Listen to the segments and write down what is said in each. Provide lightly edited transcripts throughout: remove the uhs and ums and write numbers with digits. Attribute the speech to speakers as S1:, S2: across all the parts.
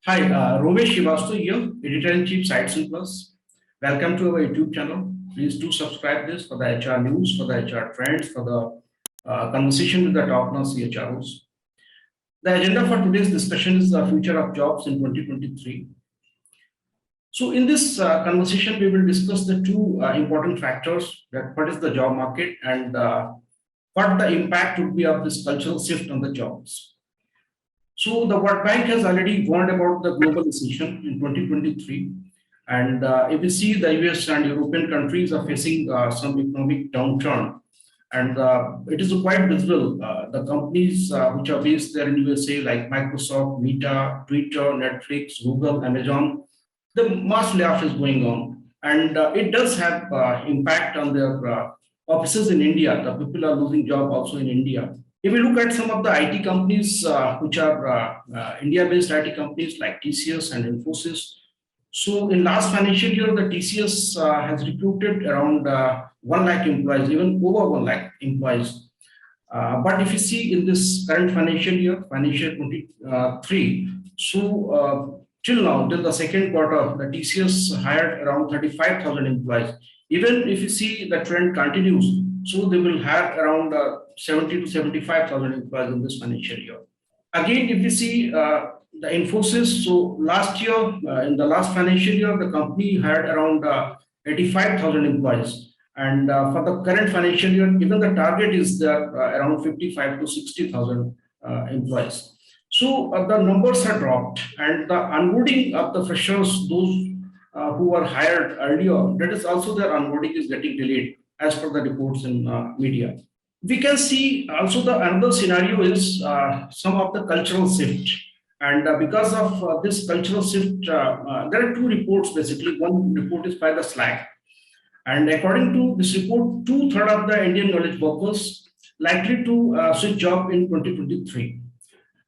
S1: Hi, Romesh Shivastu here, Editor-in-Chief Sightsin Plus. Welcome to our YouTube channel. Please do subscribe this for the HR news, for the HR trends, for the conversation with the top-notch CHROs. The agenda for today's discussion is the future of jobs in 2023. So in this conversation, we will discuss the two important factors, that what is the job market and what the impact would be of this cultural shift on the jobs. So the World Bank has already warned about the global recession in 2023. And if we see the US and European countries are facing some economic downturn, and it is quite visible. The companies which are based there in USA, like Microsoft, Meta, Twitter, Netflix, Google, Amazon, the mass layoff is going on, and it does have impact on their offices in India. The people are losing job also in India. If we look at some of the IT companies, which are India-based IT companies like TCS and Infosys, so in last financial year, the TCS has recruited around 1 lakh employees, even over 1 lakh employees. But if you see in this current financial year, financial 23, so till now, till the second quarter, the TCS hired around 35,000 employees. Even if you see the trend continues, so they will have around 70 to 75,000 employees in this financial year. Again, if you see the Infosys, so last year, in the last financial year, the company had around 85,000 employees. And for the current financial year, even the target is there around 55 to 60,000 employees. So the numbers have dropped, and the onboarding of the freshers, those who were hired earlier, that is also their onboarding is getting delayed, as per the reports in media. We can see also the another scenario is some of the cultural shift, and because of this cultural shift, there are two reports basically. One report is by the Slack, and according to this report, two-thirds of the Indian knowledge workers likely to switch job in 2023.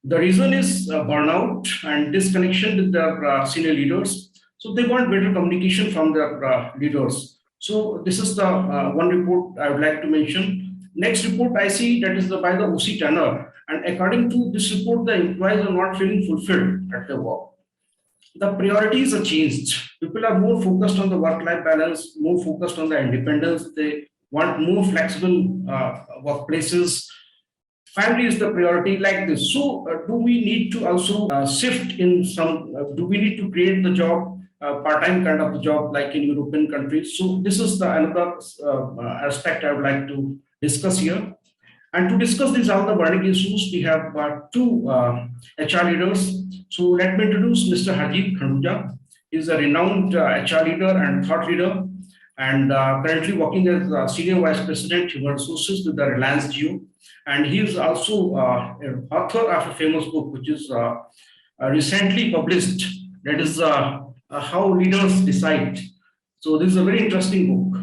S1: The reason is burnout and disconnection with their senior leaders. So they want better communication from their leaders. So this is the one report I would like to mention. Next report I see, that is by the OC Tanner. And according to this report, the employees are not feeling fulfilled at their work. The priorities are changed. People are more focused on the work-life balance, more focused on the independence. They want more flexible workplaces. Family is the priority, like this. So do we need to also shift in some, do we need to create the job, part-time kind of the job like in European countries? So this is the another aspect I would like to discuss here. And to discuss these all the burning issues, we have two HR leaders. So let me introduce Mr. Harjeet Khanuja. He's a renowned HR leader and thought leader, and currently working as Senior Vice President Human Resources with the Reliance Jio. And he is also an author of a famous book, which is recently published, that is How Leaders Decide. So this is a very interesting book.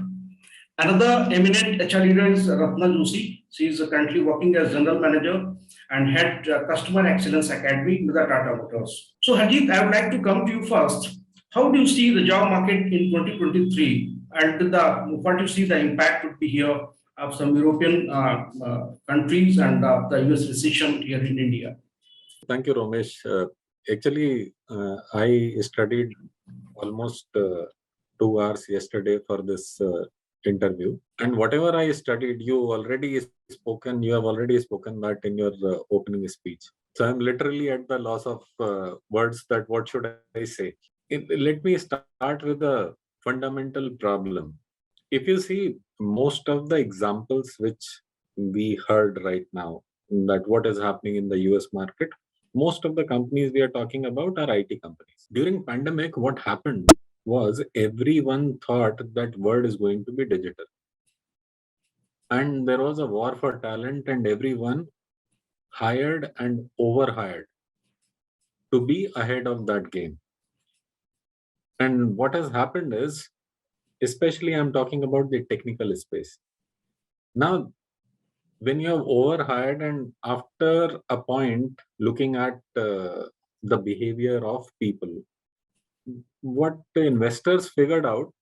S1: Another eminent HR leader is Ratna Joshi. She is currently working as General Manager and Head Customer Excellence Academy with the Tata Motors. So Harjeet, I would like to come to you first. How do you see the job market in 2023, and what you see the impact would be here of some European countries and the US recession here in India?
S2: Thank you, Ramesh. I studied almost 2 hours yesterday for this interview, and whatever I studied, you have already spoken that in your opening speech. So I'm literally at the loss of words that what should I say. Let me start with a fundamental problem. If you see most of the examples which we heard right now, that what is happening in the US market, most of the companies we are talking about are IT companies. During pandemic, what happened was everyone thought that world is going to be digital. And there was a war for talent, and everyone hired and overhired to be ahead of that game. And what has happened is, especially I'm talking about the technical space. Now, when you have overhired and after a point looking at the behavior of people, what the investors figured out,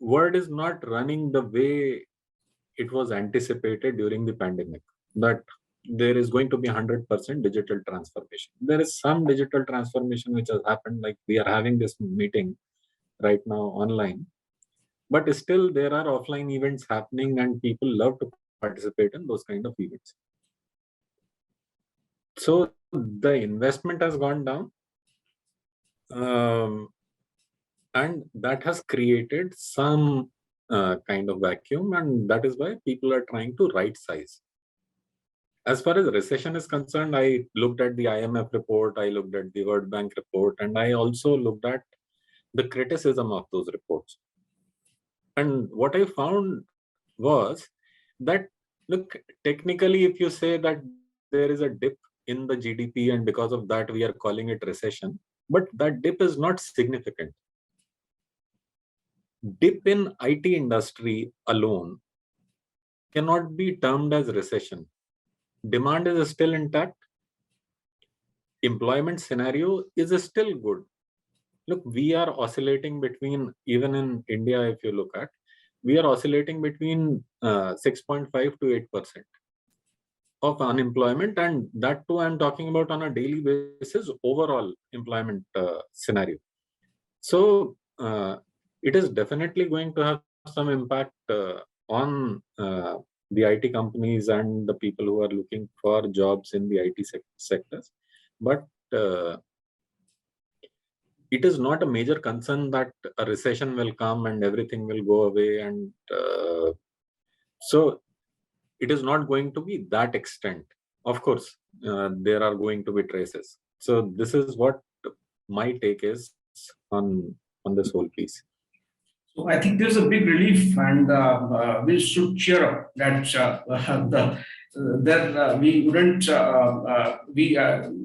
S2: world is not running the way it was anticipated during the pandemic. That there is going to be 100% digital transformation. There is some digital transformation which has happened, like we are having this meeting right now online, but still there are offline events happening and people love to participate in those kind of events. So the investment has gone down, and that has created some kind of vacuum, and that is why people are trying to right size. As far as recession is concerned, I looked at the IMF report, I looked at the World Bank report, and I also looked at the criticism of those reports. And what I found was that, look, technically, if you say that there is a dip in the GDP and because of that we are calling it recession, but that dip is not significant. Dip in IT industry alone cannot be termed as recession. Demand is still intact. Employment scenario is still good. Look, we are oscillating between, even in India, if you look at, we are oscillating between 6.5 to 8% of unemployment, and that too I'm talking about on a daily basis overall employment scenario. So it is definitely going to have some impact on the IT companies and the people who are looking for jobs in the IT sectors. But it is not a major concern that a recession will come and everything will go away. And so it is not going to be that extent. Of course, there are going to be traces. So this is what my take is on this whole piece.
S1: So I think there's a big relief, and we should cheer up that we wouldn't we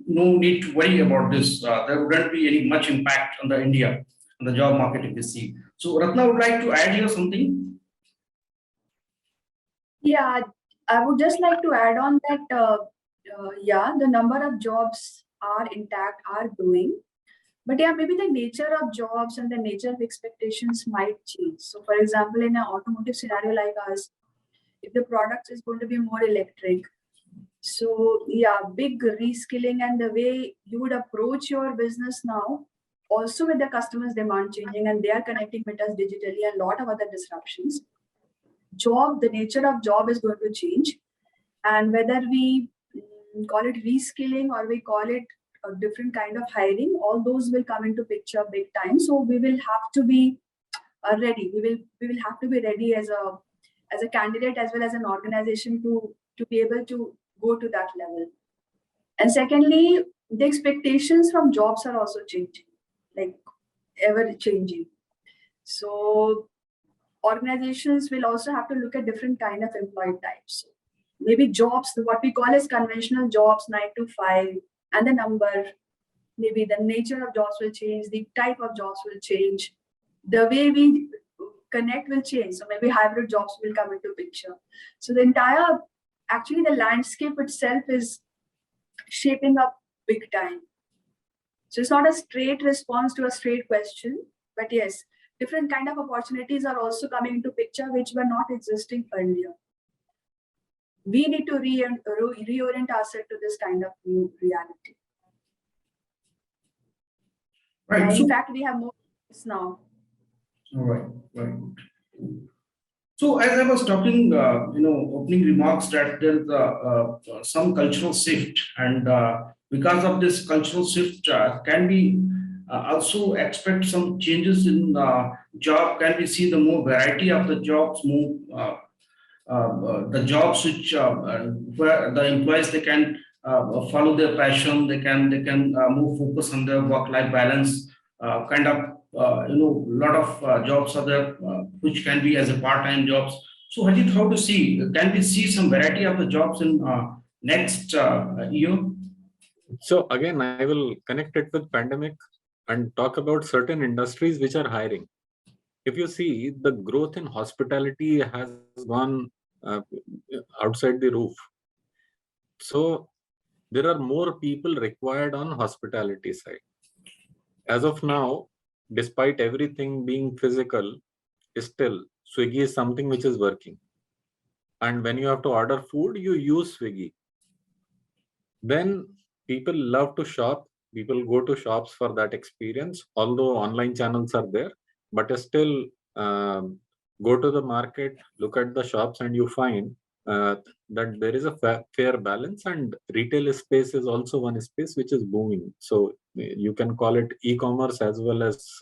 S1: no need to worry about this. There wouldn't be any much impact on the India on the job market if we see. So Ratna would like to add here something.
S3: Yeah, I would just like to add on that, yeah, the number of jobs are intact, are growing. But yeah, maybe the nature of jobs and the nature of expectations might change. So, for example, in an automotive scenario like us, if the product is going to be more electric, so yeah, big reskilling and the way you would approach your business now, also with the customers' demand changing and they are connecting with us digitally and a lot of other disruptions. The nature of job is going to change, and whether we call it reskilling or we call it a different kind of hiring, all those will come into picture big time. So we will have to be ready. We will have to be ready as a candidate as well as an organization to be able to go to that level. And secondly, the expectations from jobs are also changing, like ever changing. So organizations will also have to look at different kind of employee types. Maybe jobs, what we call as conventional jobs, 9 to 5, and the number, maybe the nature of jobs will change, the type of jobs will change, the way we connect will change. So maybe hybrid jobs will come into picture. So actually the landscape itself is shaping up big time. So it's not a straight response to a straight question, but yes, different kind of opportunities are also coming into picture which were not existing earlier. We need to reorient ourselves to this kind of new reality.
S1: Right.
S3: In fact, we have more now.
S1: All right. Right. So as I was talking, opening remarks that there's some cultural shift, and because of this cultural shift, can we also expect some changes in job? Can we see the more variety of the jobs, more the jobs which where the employees they can follow their passion, they can more focus on their work-life balance, kind of lot of jobs are there which can be as a part-time jobs. So Harjit, how to see? Can we see some variety of the jobs in next year?
S2: So again, I will connect it with pandemic and talk about certain industries which are hiring. If you see, the growth in hospitality has gone outside the roof. So there are more people required on hospitality side. As of now, despite everything being physical, still Swiggy is something which is working. And when you have to order food, you use Swiggy. Then people love to shop. People go to shops for that experience. Although online channels are there, but still go to the market, look at the shops, and you find that there is a fair balance. And retail space is also one space which is booming. So you can call it e-commerce as well as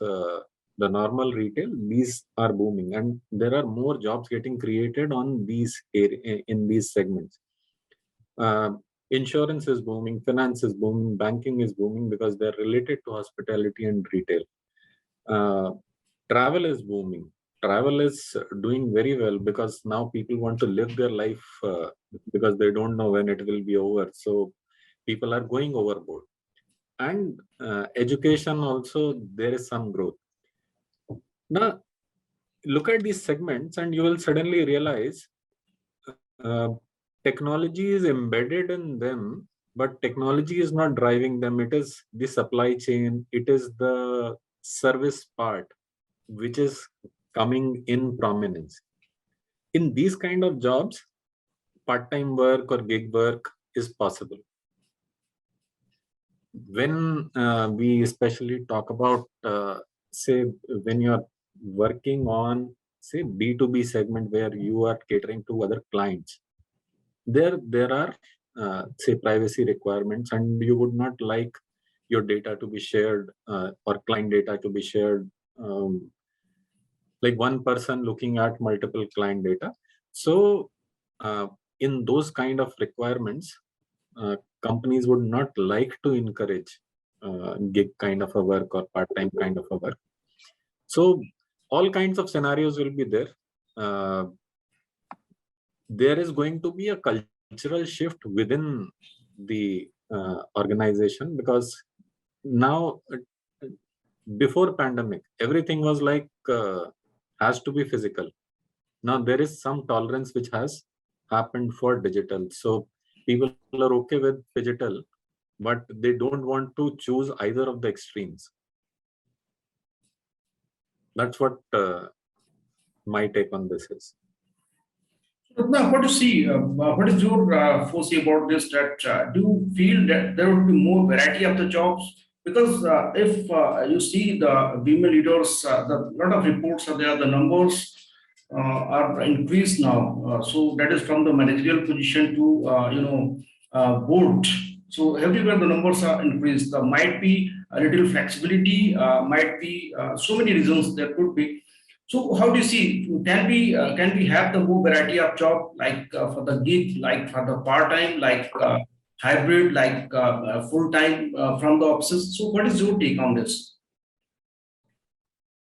S2: the normal retail. These are booming, and there are more jobs getting created on these in these segments. Insurance is booming, finance is booming, banking is booming because they're related to hospitality and retail. Travel is booming. Travel is doing very well because now people want to live their life because they don't know when it will be over. So people are going overboard. And education also, there is some growth. Now, look at these segments and you will suddenly realize technology is embedded in them, but technology is not driving them. It is the supply chain, it is the service part which is coming in prominence. In these kind of jobs, part-time work or gig work is possible. When we especially talk about, say, when you're working on, say, B2B segment where you are catering to other clients, there are say privacy requirements, and you would not like your data to be shared or client data to be shared, like one person looking at multiple client data. So in those kind of requirements, companies would not like to encourage gig kind of a work or part-time kind of a work. So all kinds of scenarios will be there. There is going to be a cultural shift within the organization, because now before pandemic everything was like has to be physical. Now there is some tolerance which has happened for digital, so people are okay with digital, but they don't want to choose either of the extremes. That's what my take on this is.
S1: Now, what do you see? What is your foresee about this? That do you feel that there will be more variety of the jobs? Because if you see the women leaders, the lot of reports are there. The numbers are increased now. So that is from the managerial position to board. So everywhere the numbers are increased. There might be a little flexibility. Might be so many reasons there could be. So how do you see, can we have the more variety of job, like for the gig, like for the part time, like hybrid, like full time from the offices? So what is your take on this?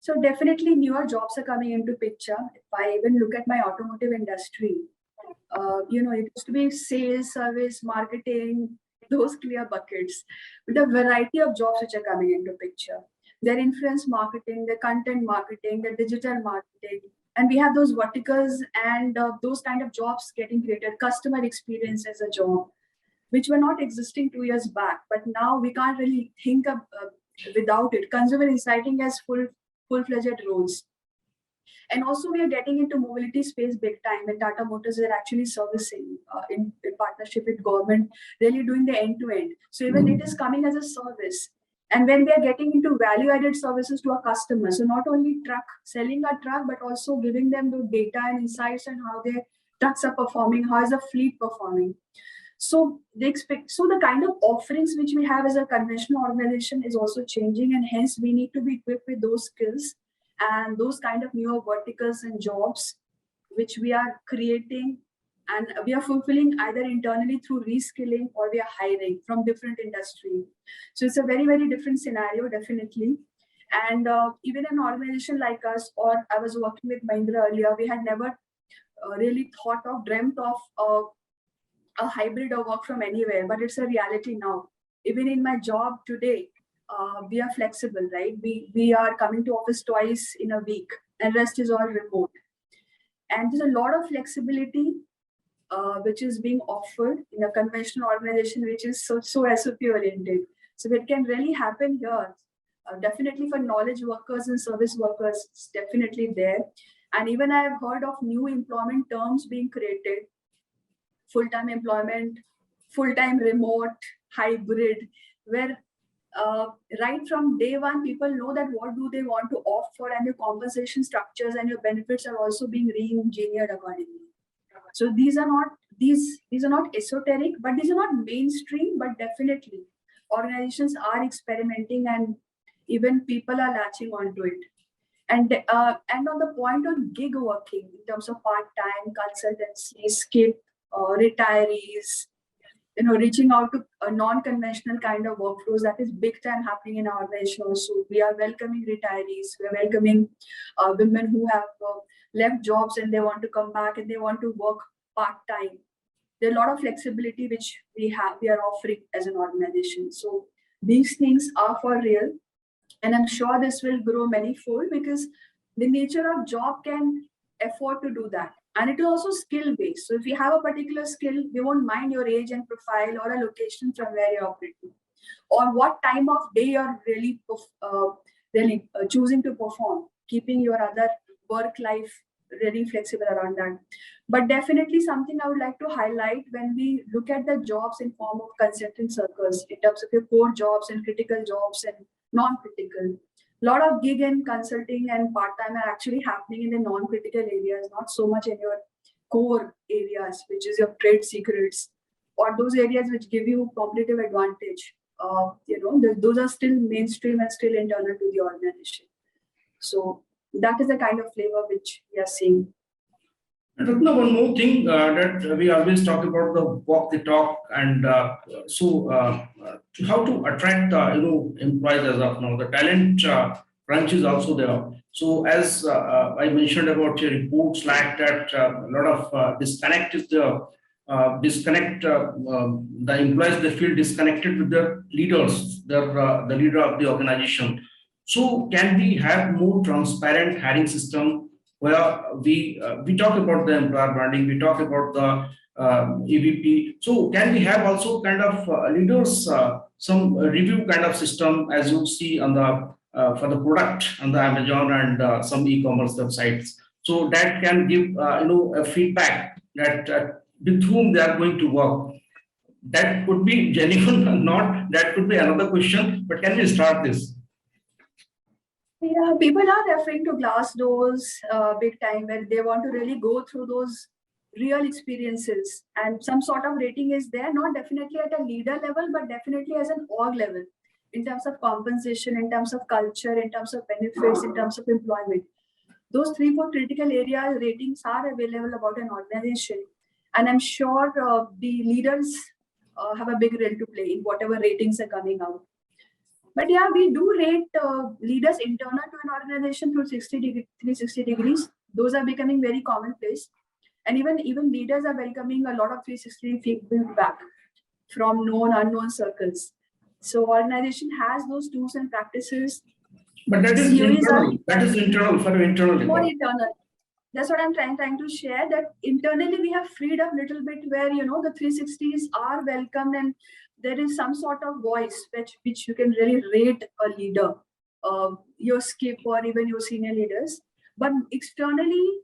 S3: So definitely newer jobs are coming into picture. If I even look at my automotive industry, it used to be sales, service, marketing, those clear buckets. With a variety of jobs which are coming into picture. Their influence marketing, their content marketing, their digital marketing. And we have those verticals and those kind of jobs getting created. Customer experience as a job, which were not existing 2 years back. But now we can't really think of without it. Consumer insighting has full-fledged roles. And also we are getting into mobility space big time, and Tata Motors are actually servicing in partnership with government, really doing the end-to-end. So even it is coming as a service. And when we are getting into value-added services to our customers, so not only selling a truck, but also giving them the data and insights on how their trucks are performing, how is the fleet performing. So the kind of offerings which we have as a conventional organization is also changing, and hence we need to be equipped with those skills and those kind of newer verticals and jobs which we are creating, and we are fulfilling either internally through reskilling or we are hiring from different industry. So it's a very, very different scenario, definitely. And even an organization like us, or I was working with Mahindra earlier, we had never really dreamt of a hybrid or work from anywhere, but it's a reality now. Even in my job today, we are flexible, right? We are coming to office twice in a week, and rest is all remote. And there's a lot of flexibility which is being offered in a conventional organization, which is so SOP oriented. So it can really happen here. Definitely for knowledge workers and service workers, it's definitely there. And even I have heard of new employment terms being created: full-time employment, full-time remote, hybrid, where right from day one, people know that what do they want to opt for, and your compensation structures and your benefits are also being re-engineered accordingly. So these are not esoteric, but these are not mainstream, but definitely organizations are experimenting and even people are latching onto it. And on the point on gig working in terms of part-time consultancy, skip, retirees, reaching out to a non-conventional kind of workflows, that is big time happening in our organization also. We are welcoming retirees, we are welcoming women who have left jobs and they want to come back and they want to work part-time. There are a lot of flexibility which we are offering as an organization. So these things are for real. And I'm sure this will grow manyfold because the nature of job can afford to do that. And it is also skill based. So if you have a particular skill, we won't mind your age and profile or a location from where you're operating, or what time of day you're really choosing to perform, keeping your other work life really flexible around that. But definitely something I would like to highlight when we look at the jobs in form of consultant circles, in terms of your core jobs and critical jobs and non-critical. A lot of gig and consulting and part-time are actually happening in the non-critical areas, not so much in your core areas, which is your trade secrets or those areas which give you competitive advantage. Those are still mainstream and still internal to the organization. So that is the kind of flavor which we are seeing.
S1: And Ratna, one more thing that we always talk about, the walk the talk, and how to attract employees as of now. The talent crunch is also there. So as I mentioned about your reports, like that a lot of disconnect is there. The employees, they feel disconnected with their leaders, the leader of the organization. So can we have more transparent hiring system where we talk about the employer branding, we talk about the EVP. So can we have also kind of leaders some review kind of system, as you see on the for the product on the Amazon and some e-commerce websites. So that can give a feedback that with whom they are going to work. That could be genuine or not. That could be another question. But can we start this?
S3: Yeah, people are referring to Glassdoors big time, where they want to really go through those real experiences, and some sort of rating is there, not definitely at a leader level, but definitely as an org level, in terms of compensation, in terms of culture, in terms of benefits, in terms of employment. Those 3-4 critical areas ratings are available about an organization, and I'm sure the leaders have a big role to play in whatever ratings are coming out. But yeah, we do rate leaders internal to an organization through 360 degrees. Those are becoming very commonplace. And even leaders are welcoming a lot of 360 feedback from known, unknown circles. So organization has those tools and practices.
S1: But that is internal. That is internal for internal.
S3: More internal. That's what I'm trying to share, that internally we have freed up a little bit where, the 360s are welcomed and there is some sort of voice which you can really rate a leader, your skip or even your senior leaders. But externally,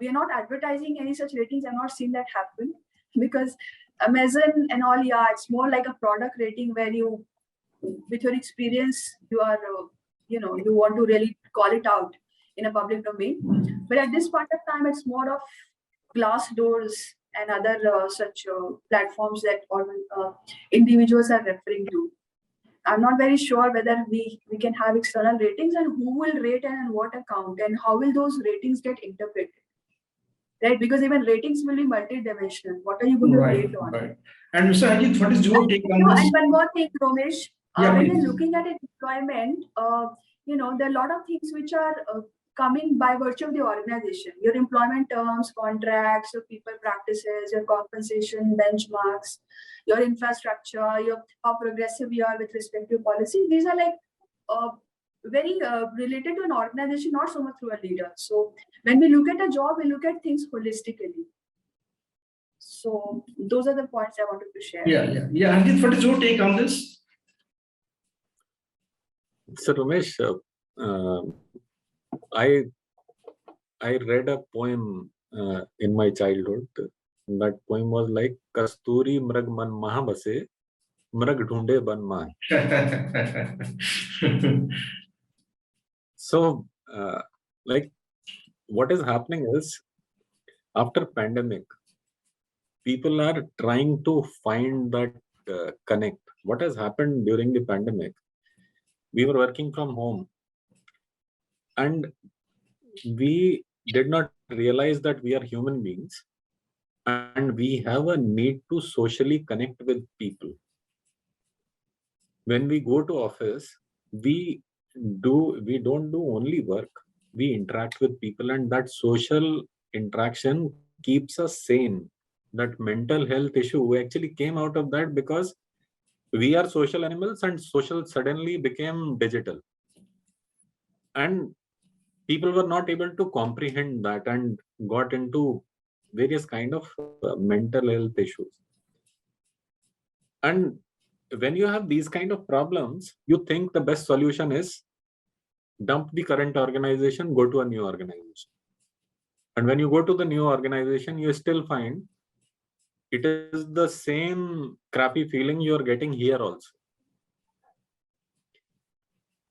S3: we are not advertising any such ratings. I've not seen that happen because Amazon and all, yeah, it's more like a product rating where you, with your experience, you are, you want to really call it out in a public domain. But at this point of time, it's more of Glassdoors and other such platforms that individuals are referring to. I'm not very sure whether we can have external ratings and who will rate and on what account and how will those ratings get interpreted. Right? Because even ratings will be multidimensional. What are you going to rate on?
S1: Right. And Mr. Ajit, what is your take on this?
S3: And one more thing, Romesh. When you're looking at employment, there are a lot of things which are coming by virtue of the organization. Your employment terms, contracts, your people practices, your compensation benchmarks, your infrastructure, how progressive you are with respect to policy. These are like very related to an organization, not so much through a leader. So when we look at a job, we look at things holistically. So those are the points I wanted to share.
S1: Yeah. Ajit, what is your take on this?
S2: So Ramesh, I read a poem in my childhood. That poem was like Kasturi Mrag Man Mahabase, Mrag Dhunde Ban Man. So, like, what is happening is after pandemic, people are trying to find that connect. What has happened during the pandemic? We were working from home, and we did not realize that we are human beings, and we have a need to socially connect with people. When we go to office, we don't do only work, we interact with people, and that social interaction keeps us sane. That mental health issue actually came out of that, because we are social animals and social suddenly became digital, and people were not able to comprehend that and got into various kind of mental health issues. And when you have these kind of problems, you think the best solution is dump the current organization, go to a new organization. And when you go to the new organization, you still find it is the same crappy feeling you are getting here also.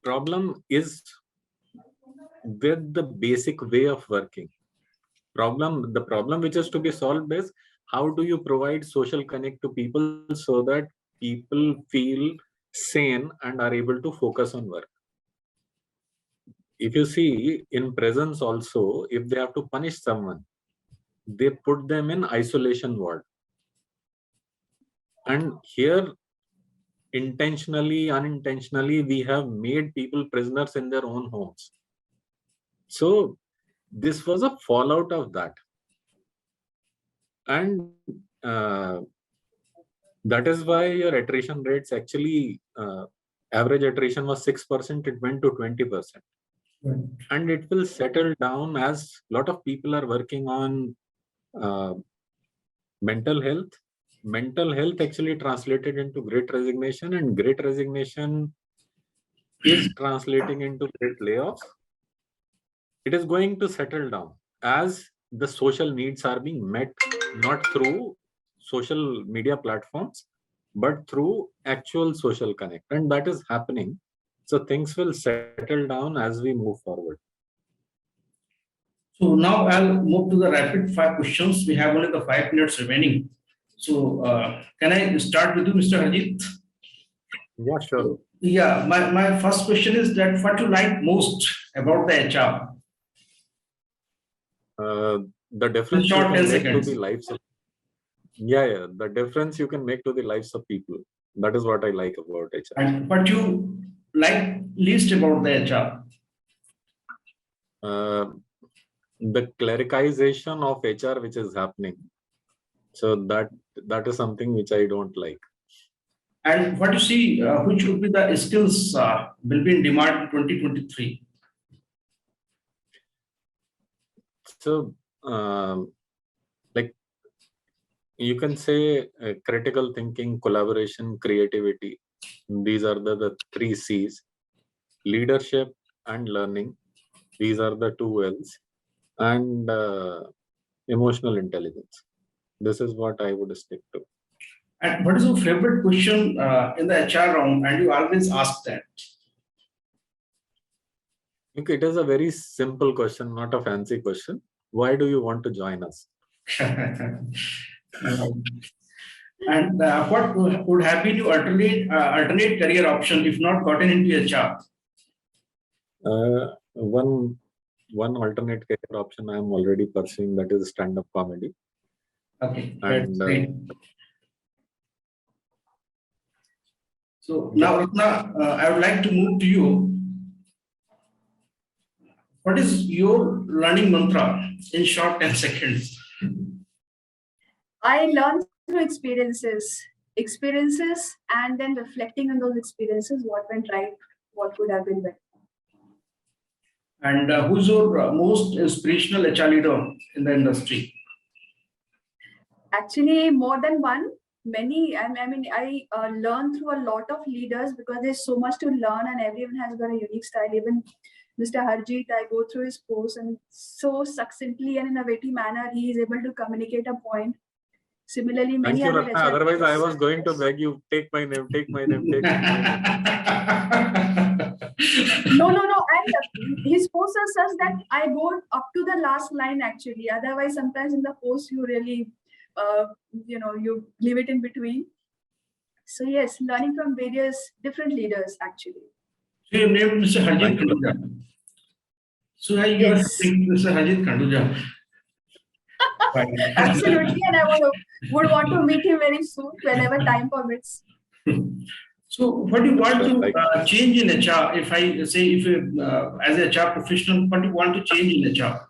S2: Problem is with the basic way of working. The problem which is to be solved is, how do you provide social connect to people so that people feel sane and are able to focus on work. If you see in presence also, if they have to punish someone, they put them in isolation ward. And here, intentionally, unintentionally, we have made people prisoners in their own homes. So this was a fallout of that. And that is why your attrition rates actually, average attrition was 6%, it went to 20%.
S1: Right.
S2: And it will settle down as a lot of people are working on mental health. Mental health actually translated into great resignation, and great resignation is translating into great layoffs. It is going to settle down as the social needs are being met, not through social media platforms, but through actual social connect. And that is happening. So things will settle down as we move forward.
S1: So now I'll move to the rapid fire questions. We have only the 5 minutes remaining. So can I start with you, Mr. Harjit?
S2: Yeah, sure.
S1: Yeah, my first question is that what you like most about the HR?
S2: The difference you
S1: short
S2: can
S1: 10
S2: make to
S1: seconds.
S2: the lives of, yeah, the difference you can make to the lives of people. That is what I like about HR.
S1: And what you like least about the HR?
S2: The clericization of HR which is happening. So that is something which I don't like.
S1: And what you see, which would be the skills will be in demand in 2023?
S2: So, like you can say critical thinking, collaboration, creativity. These are the 3 C's. Leadership and learning. These are the 2 L's. And emotional intelligence. This is what I would stick to.
S1: And what is your favorite question in the HR round? And you always ask that.
S2: I think it is a very simple question, not a fancy question. Why do you want to join us?
S1: And what would have been your alternate career option if not gotten into HR?
S2: One alternate career option I am already pursuing, that is stand-up comedy.
S1: Okay,
S2: And
S1: great. So now, Ratna, I would like to move to you. What is your learning mantra in short 10 seconds?
S3: I learned through experiences, and then reflecting on those experiences, what went right, what could have been better.
S1: And who's your most inspirational HR leader in the industry?
S3: Actually, more than one. Many. I mean, I learn through a lot of leaders because there's so much to learn, and everyone has got a unique style. Even Mr. Harjit, I go through his posts, and so succinctly and in a witty manner, he is able to communicate a point. Similarly,
S2: Thank
S3: many
S2: you,
S3: other
S2: Ratna.
S3: HR
S2: Otherwise, I was
S3: leaders.
S2: going to beg you, take my name, take my name, take my name.
S3: No. And his post is such that I go up to the last line actually. Otherwise, sometimes in the post you really, you leave it in between. So yes, learning from various different leaders actually.
S1: So your name is Mr. Harjit
S2: Thank you.
S1: Khanduja. So you are
S3: Yes,
S1: Mr. Harjit Khanduja.
S3: absolutely. And I would want to meet him very soon whenever time permits.
S1: So what do you want
S2: Sure,
S1: to
S2: like
S1: change in HR? If I say, if as a HR professional, what do you want to change in HR?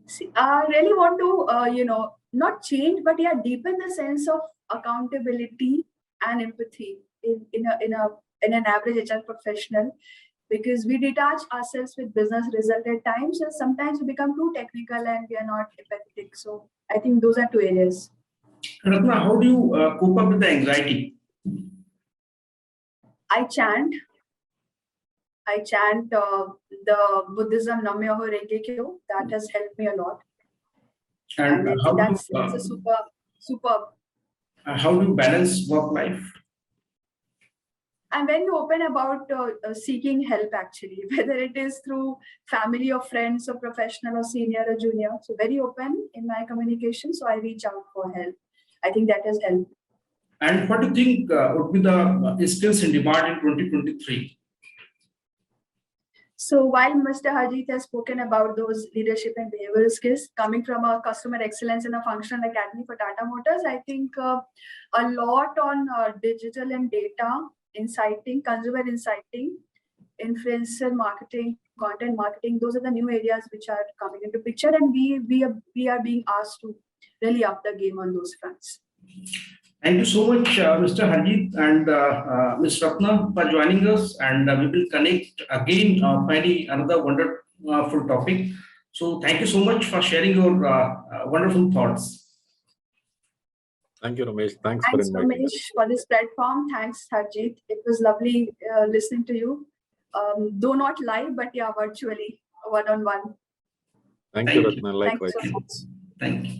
S3: See, I really want to, not change, but yeah, deepen the sense of accountability and empathy in an average HR professional, because we detach ourselves with business result at times, and sometimes we become too technical and we are not empathetic. So I think those are two areas.
S1: Ratna, how do you cope up with the anxiety?
S3: I chant. The Buddhism Namyoho Renge Kyo. That has helped me a lot,
S1: And
S3: and I think that's a super.
S1: how do you balance work life?
S3: I'm very open about seeking help actually, whether it is through family or friends or professional or senior or junior. So very open in my communication. So I reach out for help. I think that has helped.
S1: And what do you think would be the skills in demand in 2023?
S3: So while Mr. Harjit has spoken about those leadership and behavioral skills coming from a customer excellence and a functional academy for Tata Motors, I think a lot on digital and data inciting, consumer inciting, influencer marketing, content marketing. Those are the new areas which are coming into picture, and we are being asked to really up the game on those fronts.
S1: Thank you so much, Mr. Harjit and Ms. Ratna, for joining us. And we will connect again for another wonderful topic. So thank you so much for sharing your wonderful thoughts.
S2: thank you, Ramesh. Thanks for
S3: Thanks,
S2: inviting us.
S3: Ramesh, for this platform. Thanks, Harjit. It was lovely listening to you. Though not live, but yeah, virtually, one-on-one.
S2: Thank you,
S1: Thank you.
S2: Ratna.
S3: Thank you
S2: Likewise.
S3: so much.
S1: Thank you.